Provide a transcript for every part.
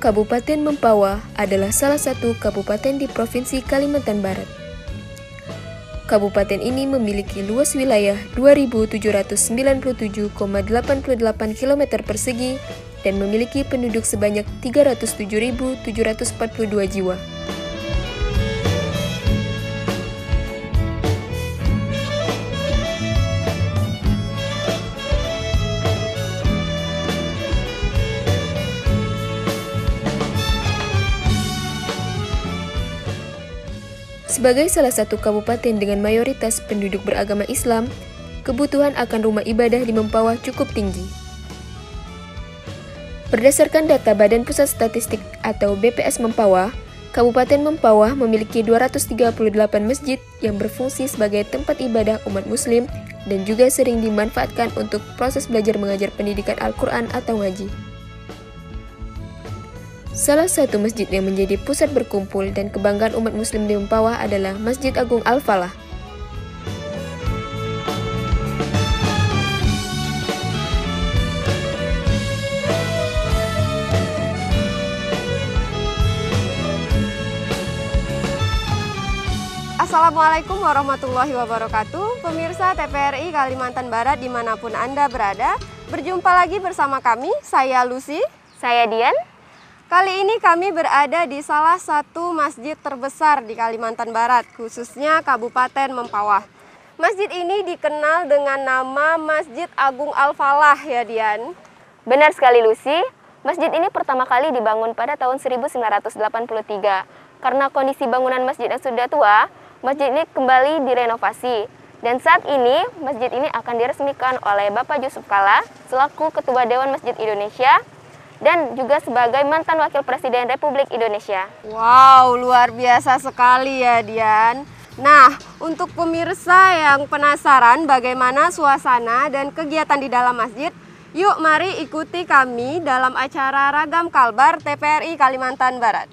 Kabupaten Mempawah adalah salah satu kabupaten di Provinsi Kalimantan Barat. Kabupaten ini memiliki luas wilayah 2.797,88 km persegi dan memiliki penduduk sebanyak 307.742 jiwa. Sebagai salah satu kabupaten dengan mayoritas penduduk beragama Islam, kebutuhan akan rumah ibadah di Mempawah cukup tinggi. Berdasarkan data Badan Pusat Statistik atau BPS Mempawah, Kabupaten Mempawah memiliki 238 masjid yang berfungsi sebagai tempat ibadah umat muslim dan juga sering dimanfaatkan untuk proses belajar mengajar pendidikan Al-Quran atau ngaji. Salah satu masjid yang menjadi pusat berkumpul dan kebanggaan umat muslim di Mempawah adalah Masjid Agung Al-Falah. Assalamualaikum warahmatullahi wabarakatuh. Pemirsa TVRI Kalimantan Barat dimanapun Anda berada, berjumpa lagi bersama kami, saya Lucy. Saya Dian. Kali ini kami berada di salah satu masjid terbesar di Kalimantan Barat, khususnya Kabupaten Mempawah. Masjid ini dikenal dengan nama Masjid Agung Al-Falah ya Dian. Benar sekali Lucy, masjid ini pertama kali dibangun pada tahun 1983. Karena kondisi bangunan masjid yang sudah tua, masjid ini kembali direnovasi. Dan saat ini, masjid ini akan diresmikan oleh Bapak Yusuf Kalla selaku Ketua Dewan Masjid Indonesia dan juga sebagai mantan Wakil Presiden Republik Indonesia. Wow, luar biasa sekali ya Dian. Nah, untuk pemirsa yang penasaran bagaimana suasana dan kegiatan di dalam masjid, yuk mari ikuti kami dalam acara Ragam Kalbar TVRI Kalimantan Barat.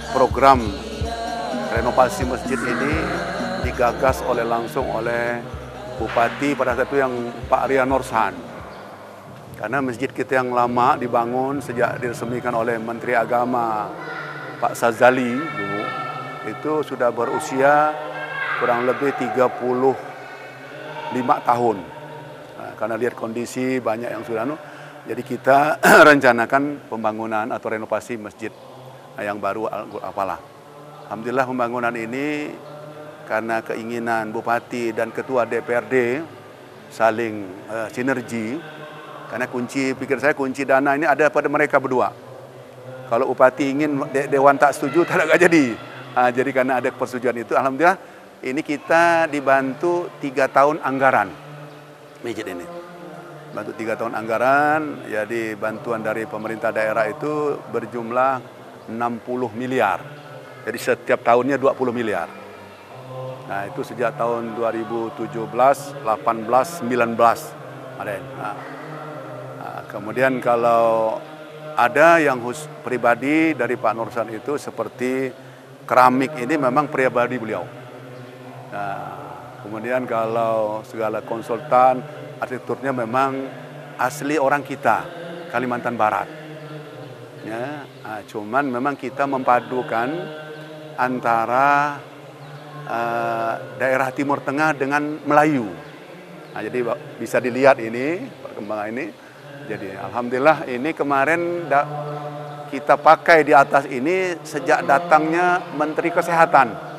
Program renovasi masjid ini digagas langsung oleh Bupati pada saat itu yang Pak Ria Norsan. Karena masjid kita yang lama dibangun sejak diresmikan oleh Menteri Agama Pak Sazali dulu, itu sudah berusia kurang lebih 35 tahun. Nah, karena lihat kondisi banyak yang sudah jadi kita rencanakan pembangunan atau renovasi masjid yang baru Al-Falah. Alhamdulillah pembangunan ini karena keinginan Bupati dan Ketua DPRD saling sinergi, karena pikir saya kunci dana ini ada pada mereka berdua. Kalau Bupati ingin, Dewan tak setuju, tidak jadi. Jadi karena ada persetujuan itu, Alhamdulillah ini kita dibantu 3 tahun anggaran masjid ini. Bantu 3 tahun anggaran, jadi bantuan dari pemerintah daerah itu berjumlah 60 miliar. Jadi setiap tahunnya 20 miliar. Nah, itu sejak tahun 2017, 18, 19. Kemudian kalau ada yang pribadi dari Pak Nursan itu seperti keramik ini memang pribadi beliau. Nah, kemudian kalau segala konsultan, arsitekturnya memang asli orang kita, Kalimantan Barat. Ya, cuman memang kita mempadukan antara daerah Timur Tengah dengan Melayu. Nah, jadi bisa dilihat ini perkembangan ini. Jadi alhamdulillah ini kemarin kita pakai di atas ini sejak datangnya Menteri Kesehatan.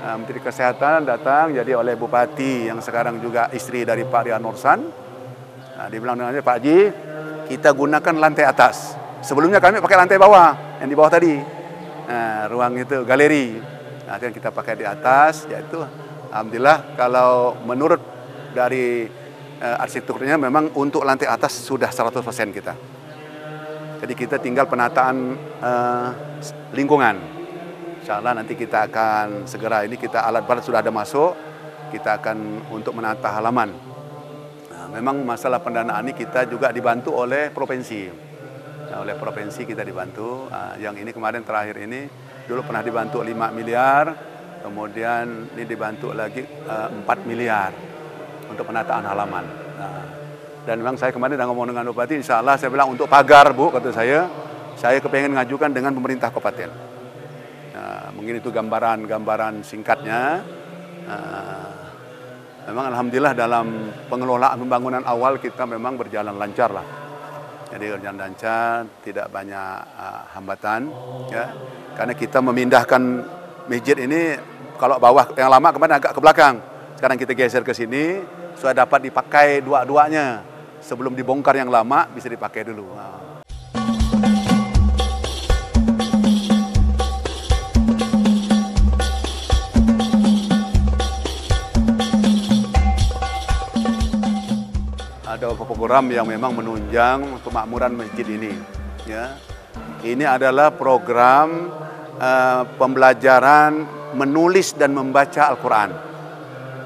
Nah, Menteri Kesehatan datang jadi oleh Bupati yang sekarang juga istri dari Pak Ria Nursan. Nah, dia bilang dengan Pak Haji, kita gunakan lantai atas. Sebelumnya kami pakai lantai bawah, yang di bawah tadi. Nah, ruang itu galeri. Nah, yang kita pakai di atas, yaitu alhamdulillah kalau menurut dari arsitekturnya memang untuk lantai atas sudah 100% kita. Jadi kita tinggal penataan lingkungan. Insyaallah nanti kita akan segera, ini kita alat berat sudah ada masuk, kita akan untuk menata halaman. Nah, memang masalah pendanaan ini kita juga dibantu oleh provinsi. Nah, oleh provinsi kita dibantu. Yang ini kemarin terakhir ini dulu pernah dibantu 5 miliar, kemudian ini dibantu lagi 4 miliar untuk penataan halaman. Nah, dan memang saya kemarin udah ngomong dengan Bupati, insya Allah saya bilang untuk pagar Bu, kata saya kepengen ngajukan dengan pemerintah kabupaten. Nah, mungkin itu gambaran singkatnya. Memang alhamdulillah dalam pengelolaan pembangunan awal kita memang berjalan lancar lah. Jadi berjalan lancar, tidak banyak hambatan, ya. Karena kita memindahkan masjid ini, kalau bawah yang lama kemarin agak ke belakang, sekarang kita geser ke sini, sudah dapat dipakai dua-duanya. Sebelum dibongkar yang lama bisa dipakai dulu. Nah. Ada program yang memang menunjang pemakmuran masjid ini. Ya. Ini adalah program pembelajaran menulis dan membaca Al-Quran.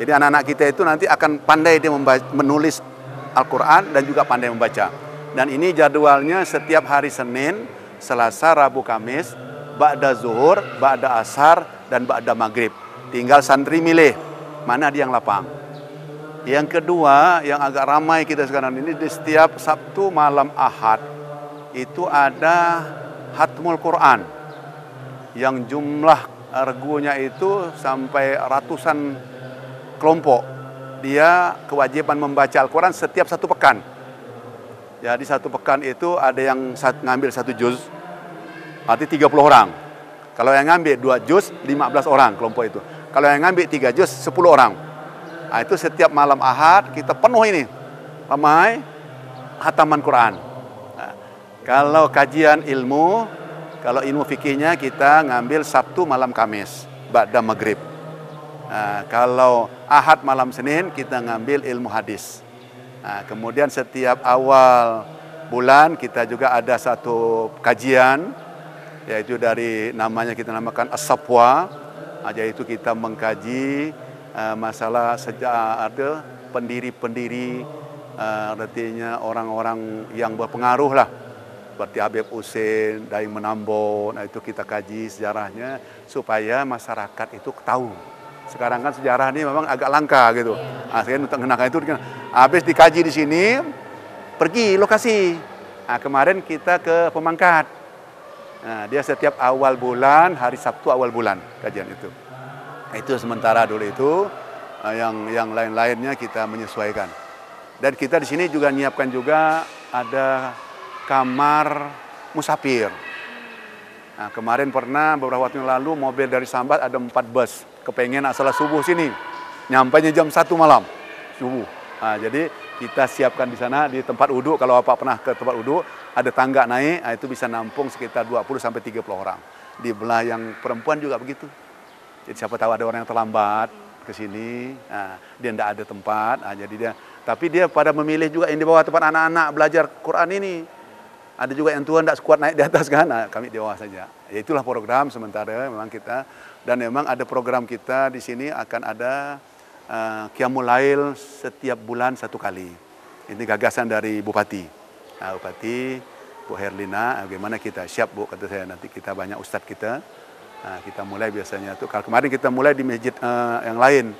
Jadi anak-anak kita itu nanti akan pandai dia menulis Al-Quran dan juga pandai membaca. Dan ini jadwalnya setiap hari Senin, Selasa, Rabu, Kamis, ba'da zuhur, ba'da asar, dan ba'da maghrib. Tinggal santri milih mana dia yang lapang. Yang kedua, yang agak ramai kita sekarang ini, di setiap Sabtu malam Ahad itu ada Hatmul Quran yang jumlah regunya itu sampai ratusan kelompok. Dia kewajiban membaca Al-Quran setiap 1 pekan. Jadi 1 pekan itu ada yang ngambil 1 juz, berarti 30 orang. Kalau yang ngambil 2 juz, 15 orang kelompok itu. Kalau yang ngambil 3 juz, 10 orang. Nah, itu setiap malam Ahad kita penuh ini, ramai hataman Quran. Nah, kalau kajian ilmu, kalau ilmu fikihnya kita ngambil Sabtu malam Kamis, ba'da maghrib. Nah, kalau Ahad malam Senin kita ngambil ilmu hadis. Nah, kemudian setiap awal bulan kita juga ada satu kajian, yaitu dari namanya kita namakan As-Safwa. Nah, yaitu kita mengkaji masalah ada pendiri-pendiri, artinya orang-orang yang berpengaruh lah, seperti Habib Hussein, Dai Menambo. Nah, itu kita kaji sejarahnya supaya masyarakat itu tahu. Sekarang kan sejarah ini memang agak langka gitu. Akhirnya untuk mengenalkan itu, habis dikaji di sini, pergi lokasi. Nah, kemarin kita ke Pemangkat. Nah, dia setiap awal bulan, hari Sabtu awal bulan kajian itu. Itu sementara dulu itu, yang lain-lainnya kita menyesuaikan. Dan kita di sini juga menyiapkan juga ada kamar musafir. Nah, kemarin pernah beberapa waktu yang lalu mobil dari Sambat ada 4 bus. Kepengen asal subuh sini, nyampainya jam 1 malam subuh. Nah, jadi kita siapkan di sana di tempat uduk. Kalau Bapak pernah ke tempat uduk, ada tangga naik, nah itu bisa nampung sekitar 20-30 orang. Di belah yang perempuan juga begitu. Jadi siapa tahu ada orang yang terlambat ke sini, nah, dia tidak ada tempat, nah, jadi dia. Tapi dia pada memilih juga yang di bawah tempat anak-anak belajar Quran ini. Ada juga yang tua tidak kuat naik di atas kan, nah, kami di bawah saja. Ya, itulah program sementara memang kita, dan memang ada program kita di sini akan ada Qiyamul Lail setiap bulan 1 kali. Ini gagasan dari Bupati. Nah, Bupati, Bu Herlina, bagaimana kita siap Bu, kata saya, nanti kita banyak ustadz kita. Nah, kita mulai biasanya tuh, kalau kemarin kita mulai di masjid yang lain.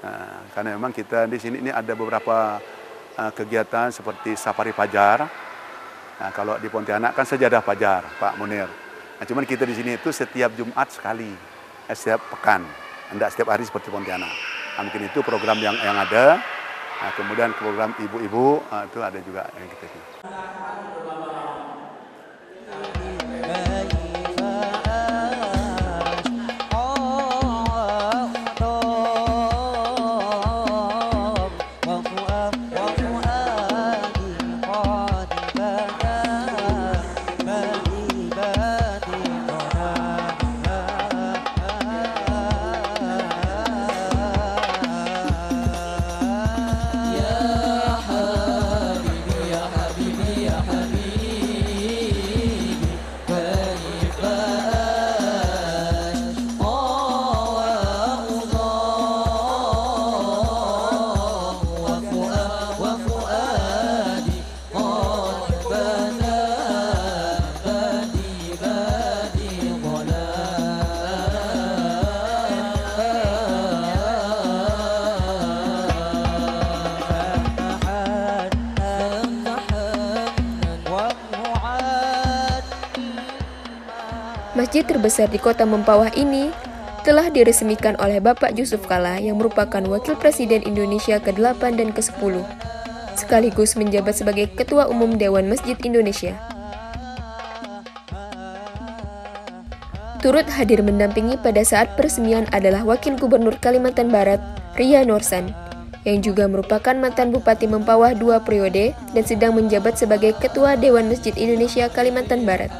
Nah, karena memang kita di sini ini ada beberapa kegiatan seperti safari fajar. Nah, kalau di Pontianak kan sejadah fajar, Pak Munir. Nah, cuman kita di sini itu setiap Jumat sekali, setiap pekan, tidak setiap hari seperti Pontianak. Nah, mungkin itu program yang ada. Nah, kemudian program ibu-ibu itu ada juga yang kita ini. Masjid terbesar di kota Mempawah ini telah diresmikan oleh Bapak Yusuf Kalla yang merupakan Wakil Presiden Indonesia ke-8 dan ke-10, sekaligus menjabat sebagai Ketua Umum Dewan Masjid Indonesia. Turut hadir mendampingi pada saat peresmian adalah Wakil Gubernur Kalimantan Barat, Ria Norsan, yang juga merupakan mantan Bupati Mempawah 2 periode dan sedang menjabat sebagai Ketua Dewan Masjid Indonesia Kalimantan Barat.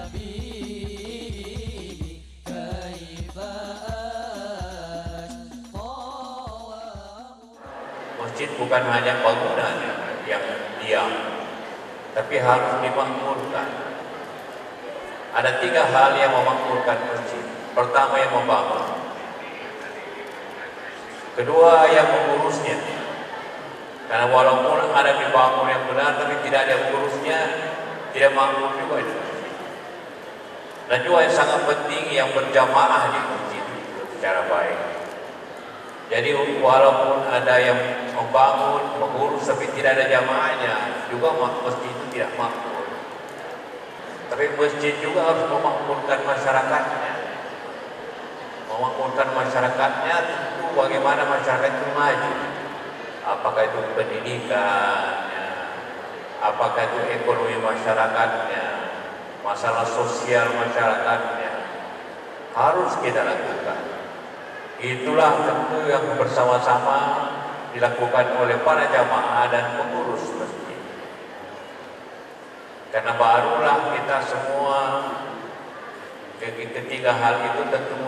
Masjid bukan hanya bangunannya yang diam, tapi harus dimakmurkan. Ada 3 hal yang memakmurkan masjid. Pertama, yang membangun. Kedua, yang mengurusnya. Karena walaupun ada dibangun yang benar, tapi tidak ada yang mengurusnya, tidak makmur juga itu. Dan juga yang sangat penting, yang berjamaah di masjid secara baik. Jadi walaupun ada yang membangun, mengurus, tapi tidak ada jamaahnya, juga masjid itu tidak makmur. Tapi masjid juga harus memakmurkan masyarakatnya. Memakmurkan masyarakatnya tentu bagaimana masyarakat itu maju. Apakah itu pendidikannya, apakah itu ekonomi masyarakatnya, masalah sosial masyarakatnya, harus kita lakukan. Itulah tentu yang bersama-sama dilakukan oleh para jamaah dan pengurus masjid. Karena barulah kita semua ketiga hal itu tentu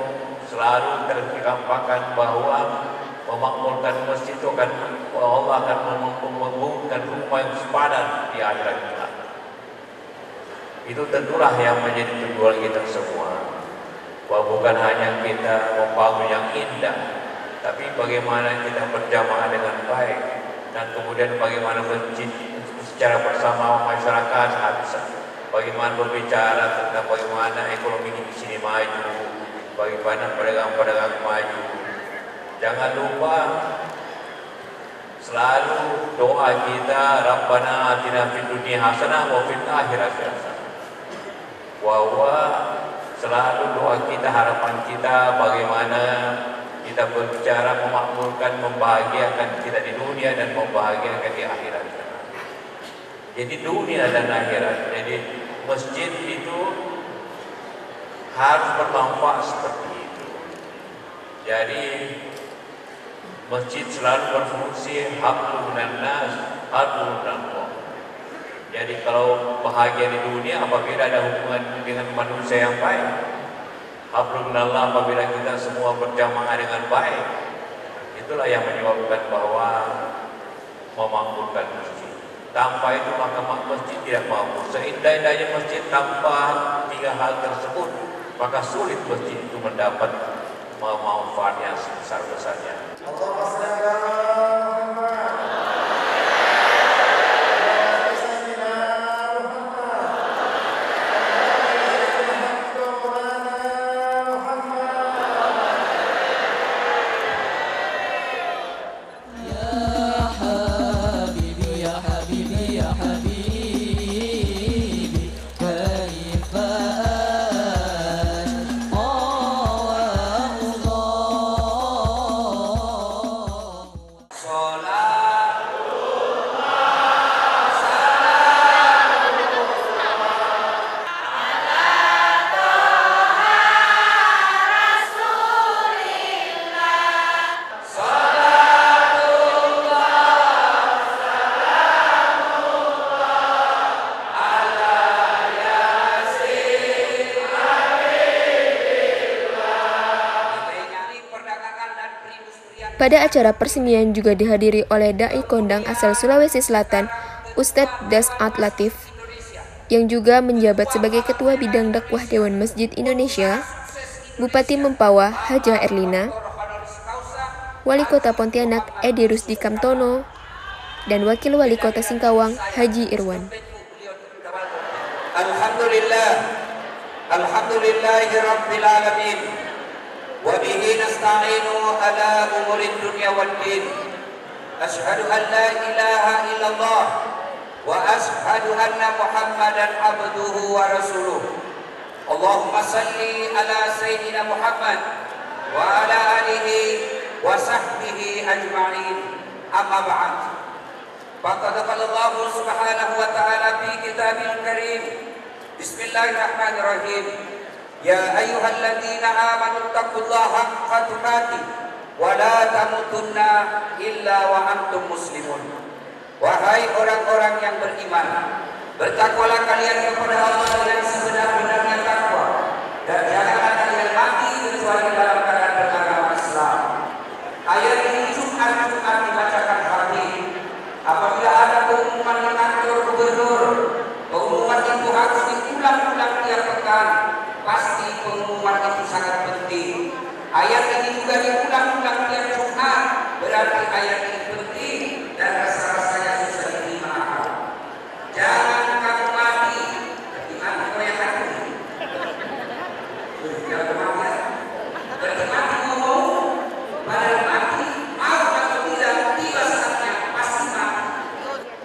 selalu tergampangkan bahwa memakmurkan masjid itu akan Allah akan membangunkan rumah yang sepadan di akhirat kita. Itu tentulah yang menjadi tujuan kita semua. Bahwa bukan hanya kita membangun yang indah, tapi bagaimana kita berjamaah dengan baik, dan kemudian bagaimana masjid secara bersama masyarakat, bagaimana berbicara tentang bagaimana ekonomi di sini maju, bagaimana pedagang-pedagang maju. Jangan lupa selalu doa kita, Rabbana atina fid dunya hasanah wa fil akhirati hasanah. Bahwa selalu doa kita, harapan kita bagaimana kita berbicara memakmurkan, membahagiakan kita di dunia dan membahagiakan di akhirat. Jadi dunia dan akhirat. Jadi masjid itu harus bermanfaat seperti itu. Jadi masjid selalu berfungsi hablum minan nas, hablum minallah. Jadi kalau bahagia di dunia apabila ada hubungan dengan manusia yang baik, hablum minallah apabila kita semua berjamaah dengan baik, itulah yang menyebabkan bahwa memakmurkan masjid. Tanpa itu maka masjid tidak mampu. Seindah-indahnya masjid tanpa 3 hal tersebut, maka sulit masjid itu mendapat manfaat yang sebesar-besarnya. Pada acara peresmian juga dihadiri oleh Dai Kondang asal Sulawesi Selatan, Ustadz Das'at Latif, yang juga menjabat sebagai Ketua Bidang Dakwah Dewan Masjid Indonesia, Bupati Mempawah Haja Erlina, Wali Kota Pontianak Edi Rusdi Kamtono, dan Wakil Wali Kota Singkawang Haji Irwan. Alhamdulillahirabbil alamin. Wa bihi nasta'inu ala umurid dunya wad din. Asyhadu an la ilaha illallah wa asyhadu anna Muhammadan abduhu wa rasuluh. Allahumma salli ala Sayyidina Muhammad wa ala alihi wa sahbihi ajma'in. Amma ba'd. Faqad qala Allah subhanahu wa ta'ala fi kitabil karim. Bismillahirrahmanirrahim. Ya ayyuhalladzina amanu taqullaha haqqa tuqatih wa la tamutunna illa wa antum muslimun. Wahai orang-orang yang beriman, bertakwalah kalian kepada Allah dengan sebenar-benarnya takwa, dan janganlah kalian mati kecuali dalam keadaan beragama Islam. Ayat ini Jumat dibacakan hari apabila ada pengumuman kantor gubernur. Pengumuman itu harus diulang-ulang tiap pekan. Pasti pengumuman itu sangat penting. Ayat ini juga diulang-ulang tiap Jumat. Berarti ayat ini penting dan rasa-rasanya susah diterima. Jangan kamu mati bagaimana goyang ini. Ya kemana? Bagaimana ngomong? Padahal mati, mau atau tidak, tiba saatnya pasti mati.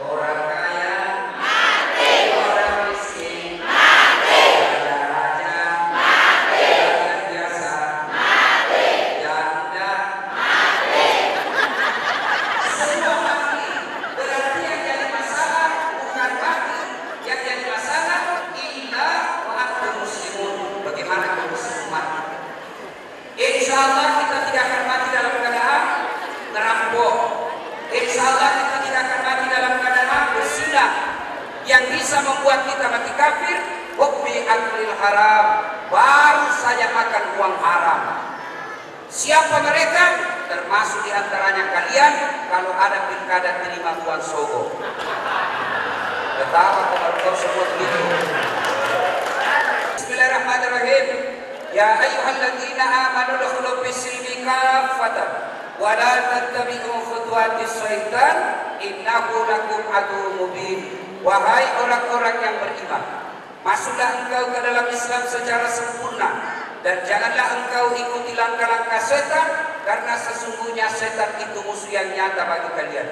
Orang kaya mati, orang miskin mati, raja mati, rakyat biasa mati, janda mati. Semua mati. Berarti yang jadi masalah bukan mati, yang jadi masalah illa wa antum muslimun. Bagaimana kamu muslim mati? Insya Allah kita tidak akan mati dalam keadaan merampok. Insya Allah kita tidak akan mati dalam keadaan berzina. Yang bisa membuat kita mati kafir, hubbi aklil haram, baru saja makan uang haram. Siapa mereka? Termasuk diantaranya kalian kalau ada pilkada terima uang sogo. Betapa kau semua begitu. Bismillahirrahmanirrahim. Ya ayyuhalladzina amanu dukhulu fis-silmi kaffatan wa la tattabi'u khutuwatis syaitan innahu lakum aduwwun mubin. Wahai orang-orang yang beriman, masuklah engkau ke dalam Islam secara sempurna dan janganlah engkau ikuti langkah-langkah setan, karena sesungguhnya setan itu musuh yang nyata bagi kalian.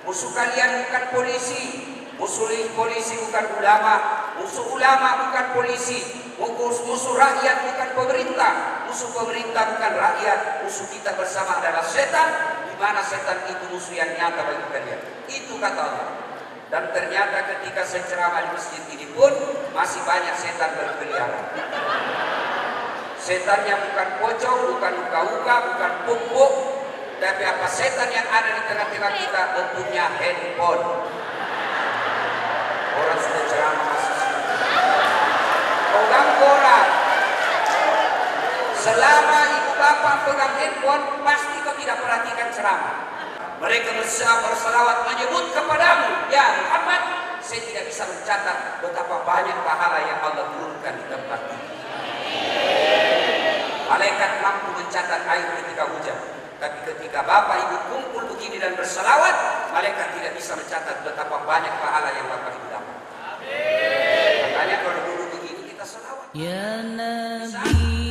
Musuh kalian bukan polisi, musuh polisi bukan ulama, musuh ulama bukan polisi, musuh rakyat bukan pemerintah, musuh pemerintah bukan rakyat. Musuh kita bersama adalah setan, di mana setan itu musuh yang nyata bagi kalian. Itu kata Allah. Dan ternyata ketika saya ceramah di masjid ini pun masih banyak setan berkeliaran. Setannya bukan pocong, bukan uka-uka, bukan pupuk, tapi apa setan yang ada di tengah-tengah kita? Bentuknya handphone. Orang sudah ceramah masih pegang orang. Selama ibu bapak pegang handphone, pasti kau tidak perhatikan ceramah. Mereka berselawat menyebut kepadamu, ya Muhammad, saya tidak bisa mencatat betapa banyak pahala yang Allah turunkan di tempat ini. Malaikat mampu mencatat air ketika hujan, tapi ketika bapak ibu kumpul begini dan berselawat, malaikat tidak bisa mencatat betapa banyak pahala yang bapak ibu dapat. Makanya kalau dulu begini kita selawat. Ya Nabi.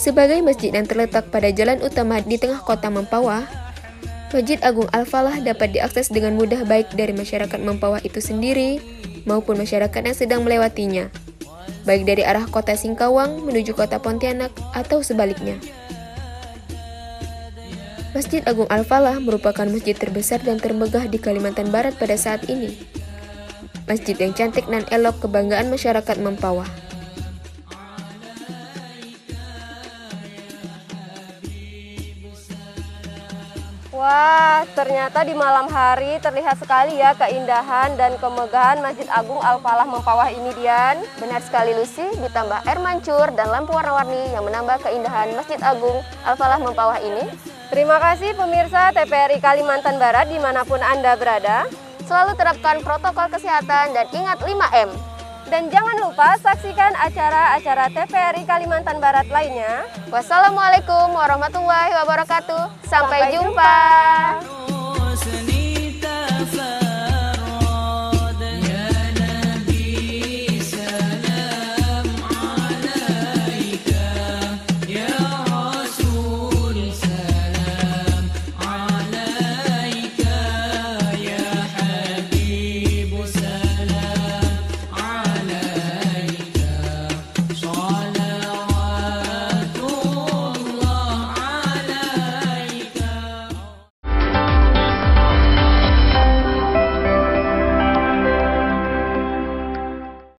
Sebagai masjid yang terletak pada jalan utama di tengah kota Mempawah, Masjid Agung Al-Falah dapat diakses dengan mudah baik dari masyarakat Mempawah itu sendiri maupun masyarakat yang sedang melewatinya, baik dari arah kota Singkawang menuju kota Pontianak atau sebaliknya. Masjid Agung Al-Falah merupakan masjid terbesar dan termegah di Kalimantan Barat pada saat ini. Masjid yang cantik dan elok kebanggaan masyarakat Mempawah. Wah, ternyata di malam hari terlihat sekali ya keindahan dan kemegahan Masjid Agung Al-Falah Mempawah ini, Dian. Benar sekali Lucy, ditambah air mancur dan lampu warna-warni yang menambah keindahan Masjid Agung Al-Falah Mempawah ini. Terima kasih pemirsa TVRI Kalimantan Barat dimanapun Anda berada. Selalu terapkan protokol kesehatan dan ingat 5M. Dan jangan lupa saksikan acara-acara TVRI Kalimantan Barat lainnya. Wassalamualaikum warahmatullahi wabarakatuh. Sampai jumpa.